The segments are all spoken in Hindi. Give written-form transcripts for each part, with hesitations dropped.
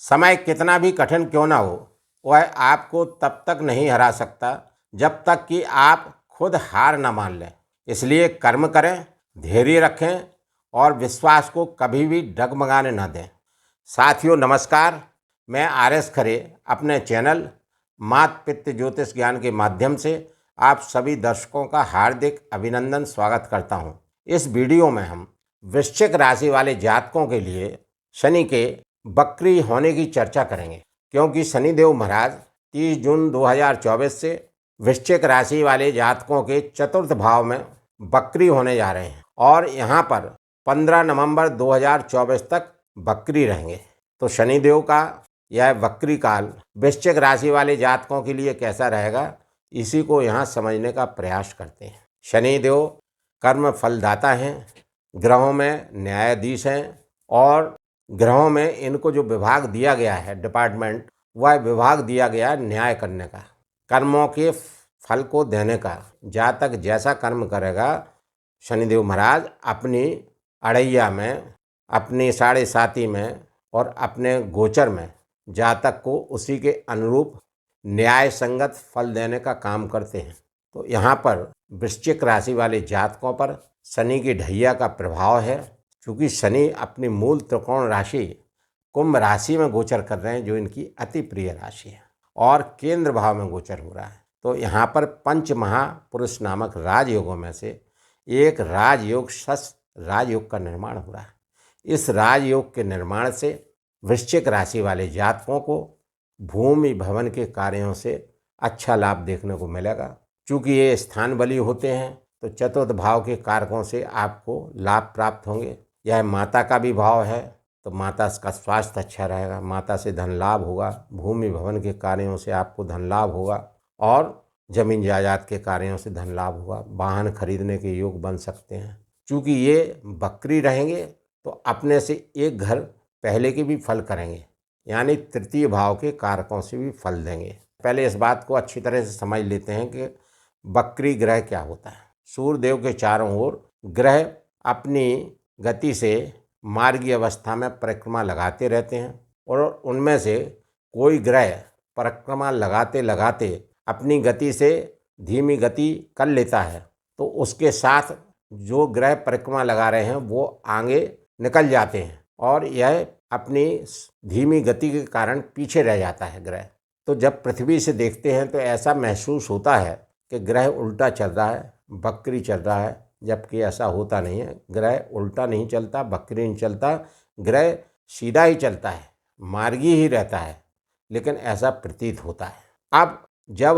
समय कितना भी कठिन क्यों ना हो, वह आपको तब तक नहीं हरा सकता जब तक कि आप खुद हार न मान लें। इसलिए कर्म करें, धैर्य रखें और विश्वास को कभी भी डगमगाने न दें। साथियों नमस्कार, मैं आर.एस. खरे अपने चैनल मात पित्त ज्योतिष ज्ञान के माध्यम से आप सभी दर्शकों का हार्दिक अभिनंदन स्वागत करता हूं। इस वीडियो में हम वृश्चिक राशि वाले जातकों के लिए शनि के वक्री होने की चर्चा करेंगे, क्योंकि शनिदेव महाराज 30 जून 2024 से वृश्चिक राशि वाले जातकों के चतुर्थ भाव में वक्री होने जा रहे हैं और यहाँ पर 15 नवंबर 2024 तक वक्री रहेंगे। तो शनिदेव का यह वक्री काल वृश्चिक राशि वाले जातकों के लिए कैसा रहेगा, इसी को यहाँ समझने का प्रयास करते हैं। शनिदेव कर्म फलदाता हैं, ग्रहों में न्यायाधीश हैं और ग्रहों में इनको जो विभाग दिया गया है, डिपार्टमेंट, वह विभाग दिया गया है न्याय करने का, कर्मों के फल को देने का। जातक जैसा कर्म करेगा, शनिदेव महाराज अपनी अड़ैया में, अपनी साढ़े साती में और अपने गोचर में जातक को उसी के अनुरूप न्याय संगत फल देने का काम करते हैं। तो यहाँ पर वृश्चिक राशि वाले जातकों पर शनि की ढैया का प्रभाव है, क्योंकि शनि अपनी मूल त्रिकोण राशि कुंभ राशि में गोचर कर रहे हैं, जो इनकी अति प्रिय राशि है, और केंद्र भाव में गोचर हो रहा है। तो यहाँ पर पंच महापुरुष नामक राजयोगों में से एक राजयोग शस्त्र राजयोग का निर्माण हो रहा है। इस राजयोग के निर्माण से वृश्चिक राशि वाले जातकों को भूमि भवन के कार्यों से अच्छा लाभ देखने को मिलेगा। चूँकि ये स्थान बली होते हैं, तो चतुर्थ भाव के कारकों से आपको लाभ प्राप्त होंगे। यह माता का भी भाव है, तो माता का स्वास्थ्य अच्छा रहेगा, माता से धन लाभ होगा, भूमि भवन के कार्यों से आपको धन लाभ होगा और जमीन जायदाद के कार्यों से धन लाभ होगा। वाहन खरीदने के योग बन सकते हैं। चूँकि ये वक्री रहेंगे, तो अपने से एक घर पहले के भी फल करेंगे, यानी तृतीय भाव के कारकों से भी फल देंगे। पहले इस बात को अच्छी तरह से समझ लेते हैं कि वक्री ग्रह क्या होता है। सूर्यदेव के चारों ओर ग्रह अपनी गति से मार्गीय अवस्था में परिक्रमा लगाते रहते हैं, और उनमें से कोई ग्रह परिक्रमा लगाते लगाते अपनी गति से धीमी गति कर लेता है, तो उसके साथ जो ग्रह परिक्रमा लगा रहे हैं वो आगे निकल जाते हैं, और यह अपनी धीमी गति के कारण पीछे रह जाता है ग्रह। तो जब पृथ्वी से देखते हैं तो ऐसा महसूस होता है कि ग्रह उल्टा चल रहा है, वक्री चल रहा है, जबकि ऐसा होता नहीं है। ग्रह उल्टा नहीं चलता, वक्री नहीं चलता, ग्रह सीधा ही चलता है, मार्गी ही रहता है, लेकिन ऐसा प्रतीत होता है। अब जब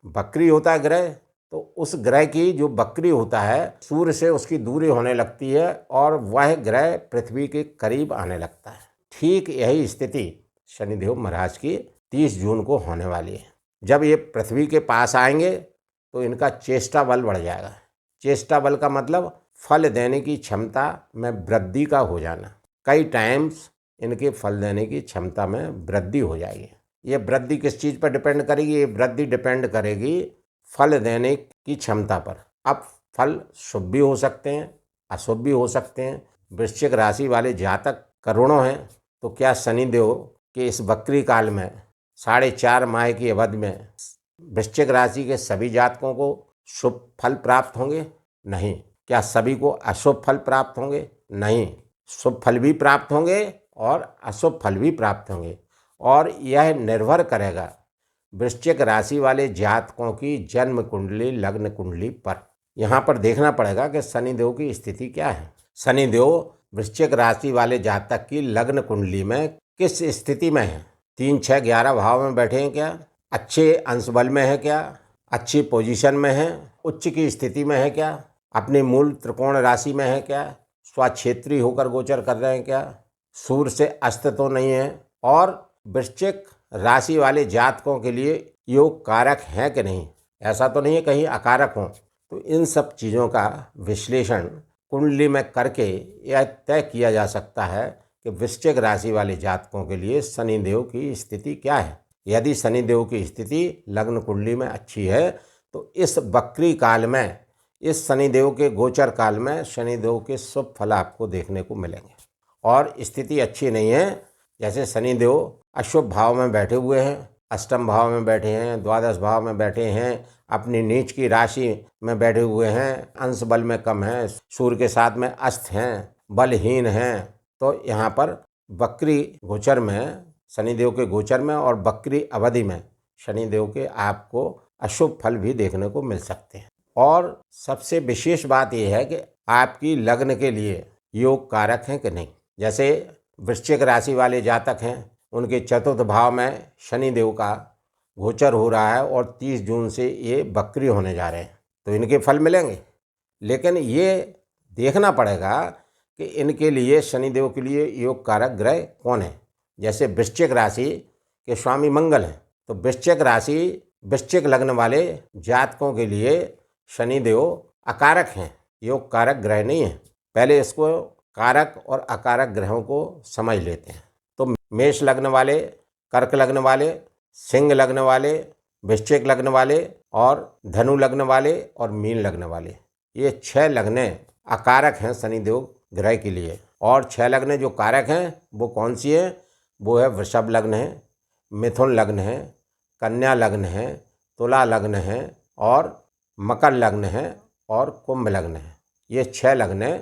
वक्री होता है ग्रह, तो उस ग्रह की जो वक्री होता है, सूर्य से उसकी दूरी होने लगती है और वह ग्रह पृथ्वी के करीब आने लगता है। ठीक यही स्थिति शनिदेव महाराज की 30 जून को होने वाली है। जब ये पृथ्वी के पास आएंगे तो इनका चेष्टा बल बढ़ जाएगा। चेष्टा बल का मतलब फल देने की क्षमता में वृद्धि का हो जाना। कई टाइम्स इनके फल देने की क्षमता में वृद्धि हो जाएगी। ये वृद्धि किस चीज़ पर डिपेंड करेगी? ये वृद्धि डिपेंड करेगी फल देने की क्षमता पर। अब फल शुभ भी हो सकते हैं, अशुभ भी हो सकते हैं। वृश्चिक राशि वाले जातक करोड़ों हैं, तो क्या शनिदेव के इस वक्री काल में 4.5 माह की अवधि में वृश्चिक राशि के सभी जातकों को शुभ फल प्राप्त होंगे? नहीं। क्या सभी को अशुभ फल प्राप्त होंगे? नहीं। शुभ फल भी प्राप्त होंगे और अशुभ फल भी प्राप्त होंगे, और यह निर्भर करेगा वृश्चिक राशि वाले जातकों की जन्म कुंडली, लग्न कुंडली पर। यहाँ पर देखना पड़ेगा कि शनिदेव की स्थिति क्या है। शनिदेव वृश्चिक राशि वाले जातक की लग्न कुंडली में किस स्थिति में है? 3, 6, 11 भाव में बैठे हैं क्या? अच्छे अंश बल में है क्या? अच्छी पोजीशन में है? उच्च की स्थिति में है क्या? अपनी मूल त्रिकोण राशि में है क्या? स्वक्षेत्री होकर गोचर कर रहे हैं क्या? सूर्य से अस्त तो नहीं है? और वृश्चिक राशि वाले जातकों के लिए योग कारक है कि नहीं? ऐसा तो नहीं है कहीं अकारक हों। तो इन सब चीज़ों का विश्लेषण कुंडली में करके यह तय किया जा सकता है कि वृश्चिक राशि वाले जातकों के लिए शनिदेव की स्थिति क्या है। यदि शनिदेव की स्थिति लग्न कुंडली में अच्छी है, तो इस वक्री काल में, इस शनिदेव के गोचर काल में शनिदेव के शुभ फल आपको देखने को मिलेंगे। और स्थिति अच्छी नहीं है जैसे शनिदेव अशुभ भाव में बैठे हुए हैं, अष्टम भाव में बैठे हैं, द्वादश भाव में बैठे हैं, अपनी नीच की राशि में बैठे हुए हैं, अंश बल में कम हैं, सूर्य के साथ में अस्त हैं, बलहीन हैं, तो यहाँ पर वक्री गोचर में, शनिदेव के गोचर में और वक्री अवधि में शनिदेव के आपको अशुभ फल भी देखने को मिल सकते हैं। और सबसे विशेष बात यह है कि आपकी लग्न के लिए योग कारक हैं कि नहीं। जैसे वृश्चिक राशि वाले जातक हैं, उनके चतुर्थ भाव में शनिदेव का गोचर हो रहा है और 30 जून से ये वक्री होने जा रहे हैं, तो इनके फल मिलेंगे। लेकिन ये देखना पड़ेगा कि इनके लिए, शनिदेव के लिए योग कारक ग्रह कौन है। जैसे वृश्चिक राशि के स्वामी मंगल हैं, तो वृश्चिक राशि, वृश्चिक लग्न वाले जातकों के लिए शनिदेव अकारक हैं, योग कारक ग्रह नहीं है। पहले इसको कारक और अकारक ग्रहों को समझ लेते हैं। तो मेष लग्न वाले, कर्क लग्न वाले, सिंह लग्न वाले, वृश्चिक लग्न वाले और धनु लग्न वाले और मीन लग्न वाले, ये 6 लग्न अकारक हैं शनिदेव ग्रह के लिए। और 6 लग्न जो कारक हैं वो कौन सी है? वो है वृषभ लग्न है, मिथुन लग्न है, कन्या लग्न है, तुला लग्न है और मकर लग्न है और कुंभ लग्न है। ये 6 लग्न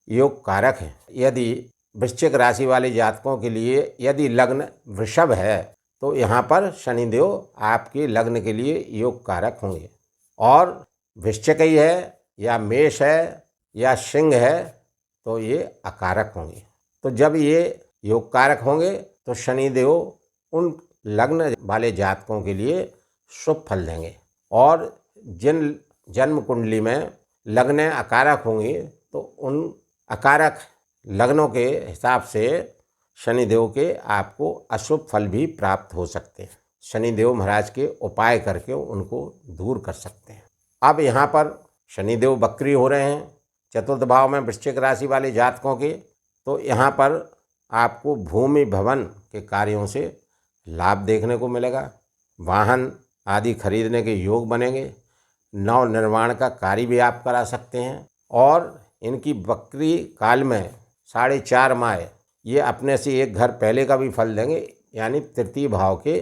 योग कारक हैं। यदि वृश्चिक राशि वाले जातकों के लिए यदि लग्न वृषभ है तो यहाँ पर शनिदेव आपके लग्न के लिए योग कारक होंगे। और वृश्चिक ही है या मेष है या सिंह है तो ये अकारक होंगे। तो जब ये योग कारक होंगे तो शनिदेव उन लग्न वाले जातकों के लिए शुभ फल देंगे। और जिन जन्म कुंडली में लग्न अकारक होंगी तो उन अकारक लग्नों के हिसाब से शनिदेव के आपको अशुभ फल भी प्राप्त हो सकते हैं। शनिदेव महाराज के उपाय करके उनको दूर कर सकते हैं। अब यहाँ पर शनिदेव वक्री हो रहे हैं चतुर्थ भाव में वृश्चिक राशि वाले जातकों के, तो यहाँ पर आपको भूमि भवन के कार्यों से लाभ देखने को मिलेगा। वाहन आदि खरीदने के योग बनेंगे। नव निर्माण का कार्य भी आप करा सकते हैं। और इनकी वक्री काल में 4.5 माह ये अपने से एक घर पहले का भी फल देंगे, यानी तृतीय भाव के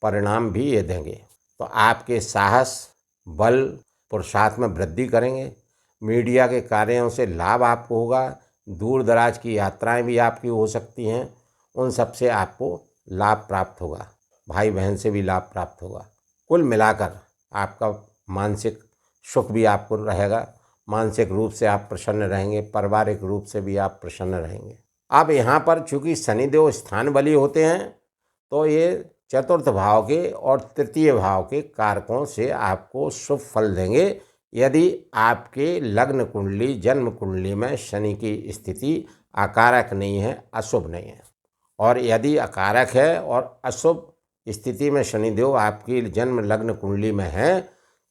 परिणाम भी ये देंगे। तो आपके साहस, बल, पुरुषार्थ में वृद्धि करेंगे। मीडिया के कार्यों से लाभ आपको होगा। दूर दराज की यात्राएं भी आपकी हो सकती हैं, उन सब से आपको लाभ प्राप्त होगा। भाई बहन से भी लाभ प्राप्त होगा। कुल मिलाकर आपका मानसिक सुख भी आपको रहेगा। मानसिक रूप से आप प्रसन्न रहेंगे, पारिवारिक रूप से भी आप प्रसन्न रहेंगे। अब यहाँ पर चूँकि शनिदेव स्थान बली होते हैं तो ये चतुर्थ भाव के और तृतीय भाव के कारकों से आपको शुभ फल देंगे यदि आपके लग्न कुंडली, जन्म कुंडली में शनि की स्थिति अकारक नहीं है, अशुभ नहीं है। और यदि अकारक है और अशुभ स्थिति में शनिदेव आपकी जन्म लग्न कुंडली में है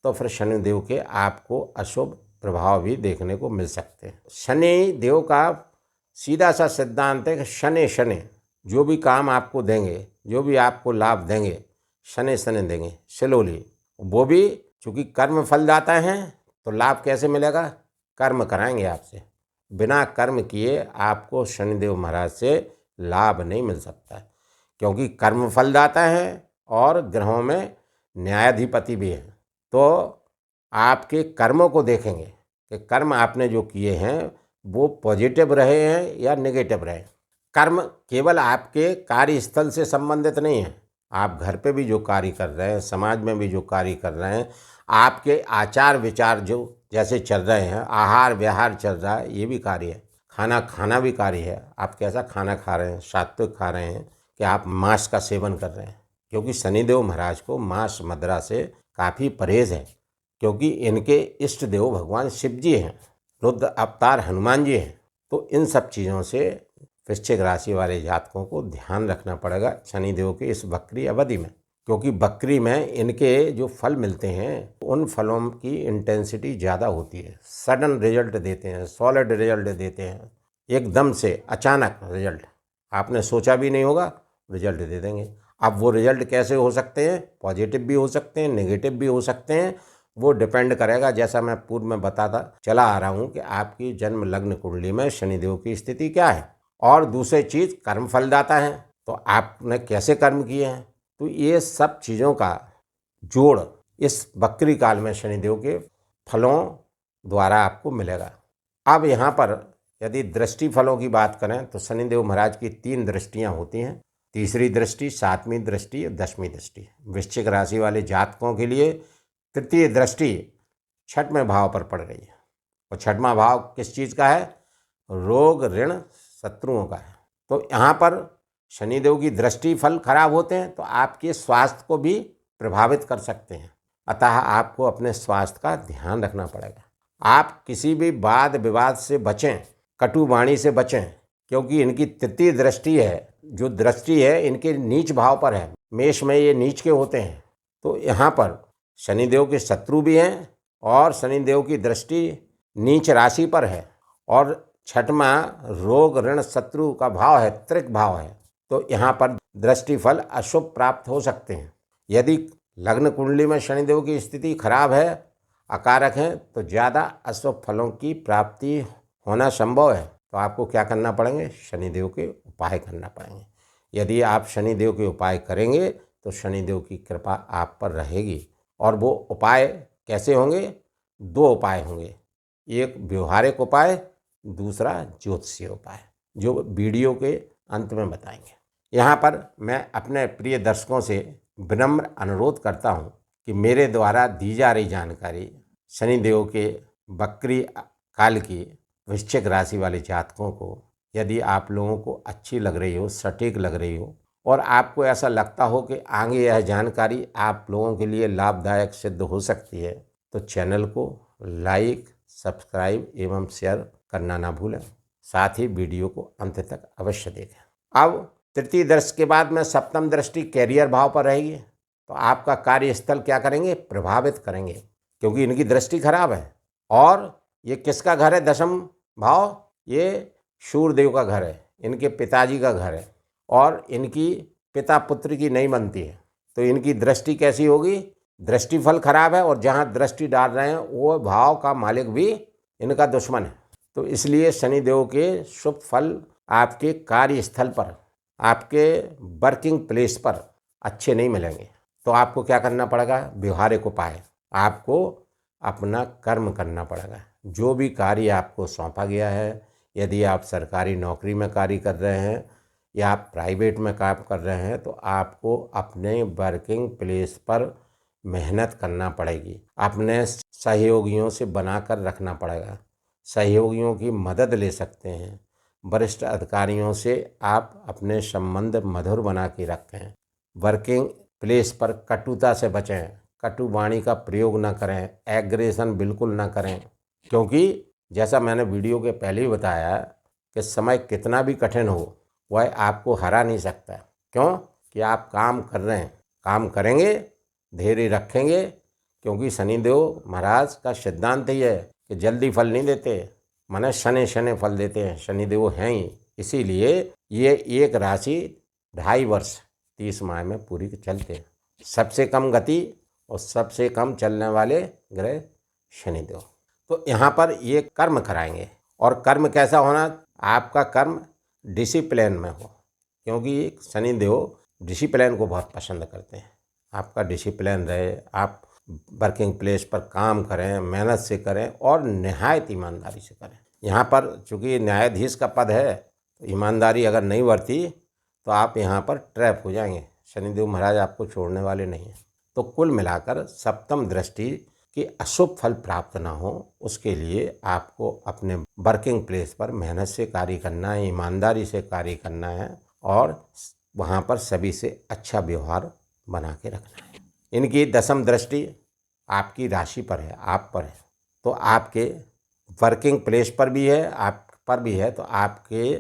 तो फिर शनिदेव के आपको अशुभ प्रभाव भी देखने को मिल सकते हैं। शनि देव का सीधा सा सिद्धांत है कि शनि शनि जो भी काम आपको देंगे, जो भी आपको लाभ देंगे, शनि शनि देंगे स्लोली। वो भी चूँकि कर्म फलदाता हैं तो लाभ कैसे मिलेगा? कर्म कराएंगे आपसे। बिना कर्म किए आपको शनिदेव महाराज से लाभ नहीं मिल सकता, क्योंकि कर्म फलदाता है और ग्रहों में न्यायाधिपति भी हैं। तो आपके कर्मों को देखेंगे कि कर्म आपने जो किए हैं वो पॉजिटिव रहे हैं या नेगेटिव रहे। कर्म केवल आपके कार्यस्थल से संबंधित नहीं है। आप घर पे भी जो कार्य कर रहे हैं, समाज में भी जो कार्य कर रहे हैं, आपके आचार विचार जो जैसे चल रहे हैं, आहार व्यवहार चल रहा है, ये भी कार्य है। खाना खाना भी कार्य है। आप कैसा खाना खा रहे हैं, सात्विक खा रहे हैं कि आप मांस का सेवन कर रहे हैं, क्योंकि शनिदेव महाराज को मांस मदिरा से काफ़ी परहेज है, क्योंकि इनके इष्ट देव भगवान शिव जी हैं, रुद्र अवतार हनुमान जी हैं। तो इन सब चीज़ों से वृश्चिक राशि वाले जातकों को ध्यान रखना पड़ेगा शनिदेव के इस वक्री अवधि में, क्योंकि वक्री में इनके जो फल मिलते हैं उन फलों की इंटेंसिटी ज़्यादा होती है। सडन रिजल्ट देते हैं, सॉलिड रिजल्ट देते हैं, एकदम से अचानक रिजल्ट, आपने सोचा भी नहीं होगा रिजल्ट दे देंगे। अब वो रिजल्ट कैसे हो सकते हैं? पॉजिटिव भी हो सकते हैं, नेगेटिव भी हो सकते हैं। वो डिपेंड करेगा, जैसा मैं पूर्व में बताता चला आ रहा हूँ, कि आपकी जन्म लग्न कुंडली में शनिदेव की स्थिति क्या है। और दूसरी चीज़ कर्म फलदाता है, तो आपने कैसे कर्म किए हैं, तो ये सब चीज़ों का जोड़ इस बकरी काल में शनिदेव के फलों द्वारा आपको मिलेगा। अब यहाँ पर यदि दृष्टि फलों की बात करें तो शनिदेव महाराज की 3 दृष्टियाँ होती हैं। तीसरी दृष्टि, 7वीं दृष्टि और 10वीं दृष्टि। वृश्चिक राशि वाले जातकों के लिए तृतीय दृष्टि 6वें भाव पर पड़ रही है, और 6वां भाव किस चीज़ का है? रोग, ऋण, शत्रुओं का है। तो यहाँ पर शनिदेव की दृष्टि फल खराब होते हैं तो आपके स्वास्थ्य को भी प्रभावित कर सकते हैं। अतः आपको अपने स्वास्थ्य का ध्यान रखना पड़ेगा। आप किसी भी वाद विवाद से बचें, कटु वाणी से बचें, क्योंकि इनकी तृतीय दृष्टि है, जो दृष्टि है इनके नीच भाव पर है। मेष में ये नीच के होते हैं, तो यहाँ पर शनिदेव के शत्रु भी हैं और शनिदेव की दृष्टि नीच राशि पर है, और 6वां रोग, ऋण, शत्रु का भाव है, त्रिक भाव है। तो यहाँ पर दृष्टि फल अशुभ प्राप्त हो सकते हैं। यदि लग्न कुंडली में शनिदेव की स्थिति खराब है, अकारक है, तो ज़्यादा अशुभ फलों की प्राप्ति होना संभव है। तो आपको क्या करना पड़ेंगे? शनिदेव के उपाय करना पड़ेंगे। यदि आप शनिदेव के उपाय करेंगे तो शनिदेव की कृपा आप पर रहेगी। और वो उपाय कैसे होंगे? 2 उपाय होंगे, एक व्यवहारिक उपाय, दूसरा ज्योतिषीय उपाय, जो वीडियो के अंत में बताएंगे। यहाँ पर मैं अपने प्रिय दर्शकों से विनम्र अनुरोध करता हूँ कि मेरे द्वारा दी जा रही जानकारी शनिदेव के बकरी काल की वृश्चिक राशि वाले जातकों को यदि आप लोगों को अच्छी लग रही हो, सटीक लग रही हो, और आपको ऐसा लगता हो कि आगे यह जानकारी आप लोगों के लिए लाभदायक सिद्ध हो सकती है, तो चैनल को लाइक, सब्सक्राइब एवं शेयर करना ना भूलें। साथ ही वीडियो को अंत तक अवश्य देखें। अब तृतीय दृष्टि के बाद में 7वीं दृष्टि कैरियर भाव पर रहेगी, तो आपका कार्यस्थल क्या करेंगे? प्रभावित करेंगे, क्योंकि इनकी दृष्टि खराब है। और ये किसका घर है? 10वां भाव, ये सूर्यदेव का घर है, इनके पिताजी का घर है, और इनकी पिता पुत्र की नहीं बनती है। तो इनकी दृष्टि कैसी होगी? दृष्टि फल खराब है, और जहाँ दृष्टि डाल रहे हैं वो भाव का मालिक भी इनका दुश्मन है। तो इसलिए शनिदेव के शुभ फल आपके कार्यस्थल पर, आपके वर्किंग प्लेस पर अच्छे नहीं मिलेंगे। तो आपको क्या करना पड़ेगा? व्यवहारिक उपाय, आपको अपना कर्म करना पड़ेगा। जो भी कार्य आपको सौंपा गया है, यदि आप सरकारी नौकरी में कार्य कर रहे हैं या आप प्राइवेट में काम कर रहे हैं, तो आपको अपने वर्किंग प्लेस पर मेहनत करना पड़ेगी। अपने सहयोगियों से बनाकर रखना पड़ेगा। सहयोगियों की मदद ले सकते हैं। वरिष्ठ अधिकारियों से आप अपने संबंध मधुर बना के रखें। वर्किंग प्लेस पर कटुता से बचें, कटु वाणी का प्रयोग न करें, एग्रेशन बिल्कुल न करें, क्योंकि जैसा मैंने वीडियो के पहले ही बताया कि समय कितना भी कठिन हो, वह आपको हरा नहीं सकता। क्यों? कि आप काम कर रहे हैं, काम करेंगे, धैर्य रखेंगे, क्योंकि शनिदेव महाराज का सिद्धांत ही है कि जल्दी फल नहीं देते, माने शनि शनि फल देते हैं। शनिदेव हैं ही, इसीलिए ये एक राशि 2.5 वर्ष 30 माह में पूरी चलते हैं। सबसे कम गति और सबसे कम चलने वाले ग्रह शनिदेव। तो यहाँ पर ये कर्म कराएंगे, और कर्म कैसा होना? आपका कर्म डिसिप्लिन में हो, क्योंकि शनिदेव डिसिप्लिन को बहुत पसंद करते हैं। आपका डिसिप्लिन रहे, आप वर्किंग प्लेस पर काम करें, मेहनत से करें और निहायत ईमानदारी से करें। यहाँ पर चूँकि न्यायाधीश का पद है, तो ईमानदारी अगर नहीं बरती तो आप यहाँ पर ट्रैप हो जाएंगे। शनिदेव महाराज आपको छोड़ने वाले नहीं हैं। तो कुल मिलाकर 7वीं दृष्टि कि अशुभ फल प्राप्त ना हो, उसके लिए आपको अपने वर्किंग प्लेस पर मेहनत से कार्य करना है, ईमानदारी से कार्य करना है, और वहाँ पर सभी से अच्छा व्यवहार बना के रखना है। इनकी 10वीं दृष्टि आपकी राशि पर है, आप पर है, तो आपके वर्किंग प्लेस पर भी है, आप पर भी है। तो आपके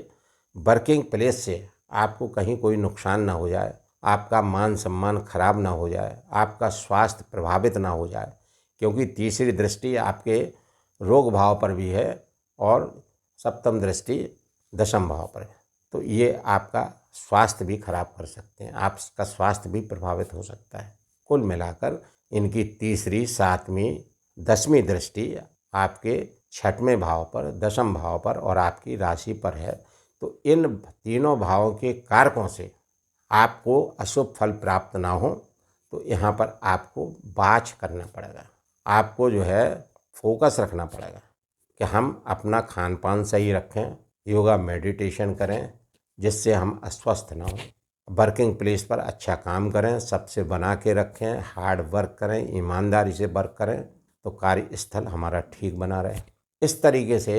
वर्किंग प्लेस से आपको कहीं कोई नुकसान ना हो जाए, आपका मान सम्मान खराब ना हो जाए, आपका स्वास्थ्य प्रभावित ना हो जाए, क्योंकि तीसरी दृष्टि आपके रोग भाव पर भी है और 7वीं दृष्टि 10वें भाव पर है। तो ये आपका स्वास्थ्य भी खराब कर सकते हैं, आपका स्वास्थ्य भी प्रभावित हो सकता है। कुल मिलाकर इनकी तीसरी, 7वीं, 10वीं दृष्टि आपके 6वें भाव पर, 10वें भाव पर और आपकी राशि पर है। तो इन तीनों भावों के कारकों से आपको अशुभ फल प्राप्त ना हो तो यहाँ पर आपको वाच करना पड़ेगा। आपको जो है फोकस रखना पड़ेगा कि हम अपना खान पान सही रखें, योगा मेडिटेशन करें, जिससे हम अस्वस्थ ना हों। वर्किंग प्लेस पर अच्छा काम करें, सबसे बना के रखें, हार्ड वर्क करें, ईमानदारी से वर्क करें तो कार्यस्थल हमारा ठीक बना रहे। इस तरीके से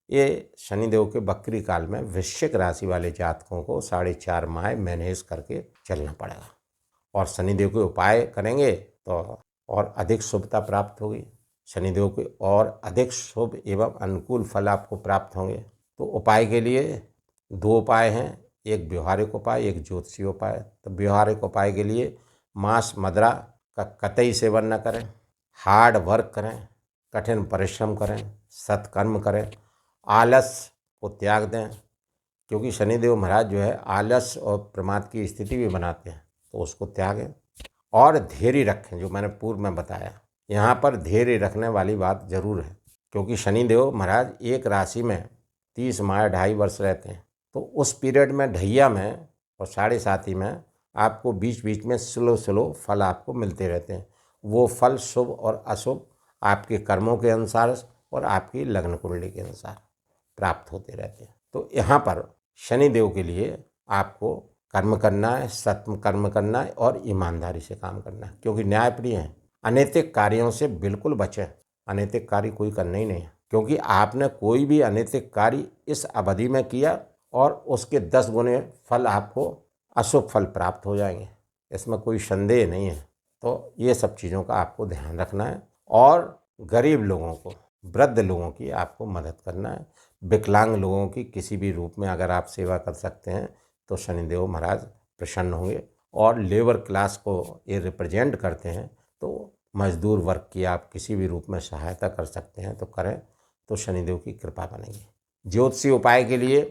ये शनिदेव के वक्री काल में वृश्चिक राशि वाले जातकों को 4.5 माह मैनेज करके चलना पड़ेगा। और शनिदेव के उपाय करेंगे तो और अधिक शुभता प्राप्त होगी। शनिदेव के और अधिक शुभ एवं अनुकूल फल आपको प्राप्त होंगे। तो उपाय के लिए 2 उपाय हैं, एक व्यवहारिक उपाय, एक ज्योतिषीय उपाय। तो व्यवहारिक उपाय के लिए मांस मदिरा का कतई सेवन न करें, हार्ड वर्क करें, कठिन परिश्रम करें, सत्कर्म करें, आलस को त्याग दें, क्योंकि शनिदेव महाराज जो है आलस और प्रमाद की स्थिति भी बनाते हैं, तो उसको त्यागें। और धैर्य रखें, जो मैंने पूर्व में बताया, यहाँ पर धैर्य रखने वाली बात जरूर है, क्योंकि शनिदेव महाराज एक राशि में 30 माह 2.5 वर्ष रहते हैं। तो उस पीरियड में ढैया में और 7.5 में आपको बीच बीच में स्लो फल आपको मिलते रहते हैं। वो फल शुभ और अशुभ आपके कर्मों के अनुसार और आपकी लग्न कुंडली के अनुसार प्राप्त होते रहते हैं। तो यहाँ पर शनिदेव के लिए आपको कर्म करना है, सत्य कर्म करना है और ईमानदारी से काम करना है, क्योंकि न्यायप्रिय हैं। अनैतिक कार्यों से बिल्कुल बचें। अनैतिक कार्य कोई करना ही नहीं है, क्योंकि आपने कोई भी अनैतिक कार्य इस अवधि में किया और उसके 10 गुने फल आपको अशुभ फल प्राप्त हो जाएंगे, इसमें कोई संदेह नहीं है। तो ये सब चीज़ों का आपको ध्यान रखना है और गरीब लोगों को, वृद्ध लोगों की आपको मदद करना है। विकलांग लोगों की किसी भी रूप में अगर आप सेवा कर सकते हैं तो शनिदेव महाराज प्रसन्न होंगे। और लेबर क्लास को ये रिप्रेजेंट करते हैं, तो मजदूर वर्ग की आप किसी भी रूप में सहायता कर सकते हैं तो करें, तो शनिदेव की कृपा बनेगी। ज्योतिषी उपाय के लिए,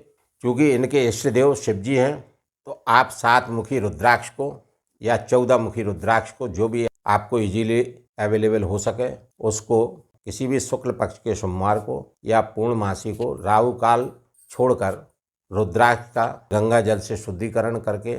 क्योंकि इनके इष्ट देव शिव जी हैं, तो आप 7 मुखी रुद्राक्ष को या 14 मुखी रुद्राक्ष को, जो भी आपको इजीली अवेलेबल हो सके, उसको किसी भी शुक्ल पक्ष के सोमवार को या पूर्णमासी को राहु काल छोड़कर रुद्राक्ष का गंगा जल से शुद्धिकरण करके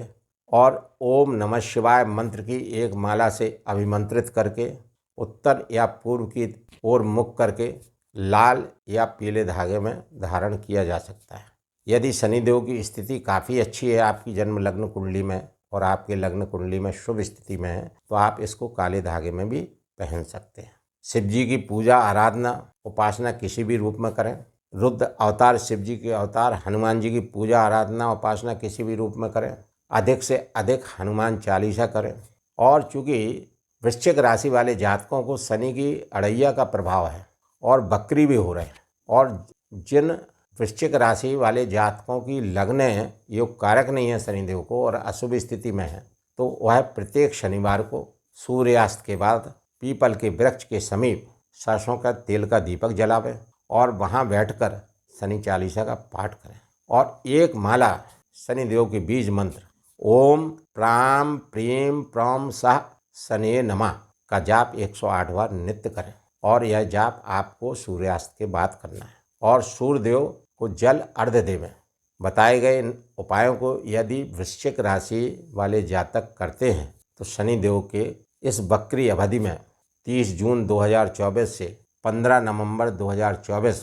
और ओम नमः शिवाय मंत्र की एक माला से अभिमंत्रित करके उत्तर या पूर्व की ओर मुख करके लाल या पीले धागे में धारण किया जा सकता है। यदि शनिदेव की स्थिति काफ़ी अच्छी है आपकी जन्म लग्न कुंडली में और आपके लग्न कुंडली में शुभ स्थिति में है, तो आप इसको काले धागे में भी पहन सकते हैं। शिव जी की पूजा आराधना उपासना किसी भी रूप में करें। रुद्र अवतार शिव जी के अवतार हनुमान जी की पूजा आराधना उपासना किसी भी रूप में करें। अधिक से अधिक हनुमान चालीसा करें। और चूँकि वृश्चिक राशि वाले जातकों को शनि की अड़ैया का प्रभाव है और बकरी भी हो रहे हैं, और जिन वृश्चिक राशि वाले जातकों की लग्न योग कारक नहीं है शनिदेव को और अशुभ स्थिति में है, तो वह प्रत्येक शनिवार को सूर्यास्त के बाद पीपल के वृक्ष के समीप सरसों का तेल का दीपक जलावें और वहां बैठकर शनि चालीसा का पाठ करें। और एक माला शनिदेव के बीज मंत्र ओम प्राम प्रीम प्रम सह शनि नमः का जाप 108 बार नित्य करें। और यह जाप आपको सूर्यास्त के बाद करना है और सूर्यदेव को जल अर्घ्य देवें। बताए गए इन उपायों को यदि वृश्चिक राशि वाले जातक करते हैं तो शनिदेव के इस वक्री अवधि में 30 जून 2024 से 15 नवंबर 2024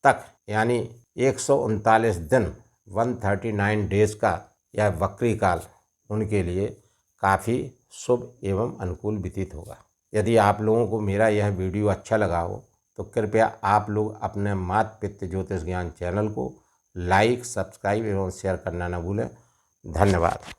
तक, यानी 139 दिन 139 डेज का यह वक्री काल उनके लिए काफ़ी शुभ एवं अनुकूल व्यतीत होगा। यदि आप लोगों को मेरा यह वीडियो अच्छा लगा हो तो कृपया आप लोग अपने मात पित्त ज्योतिष ज्ञान चैनल को लाइक, सब्सक्राइब एवं शेयर करना न भूलें। धन्यवाद।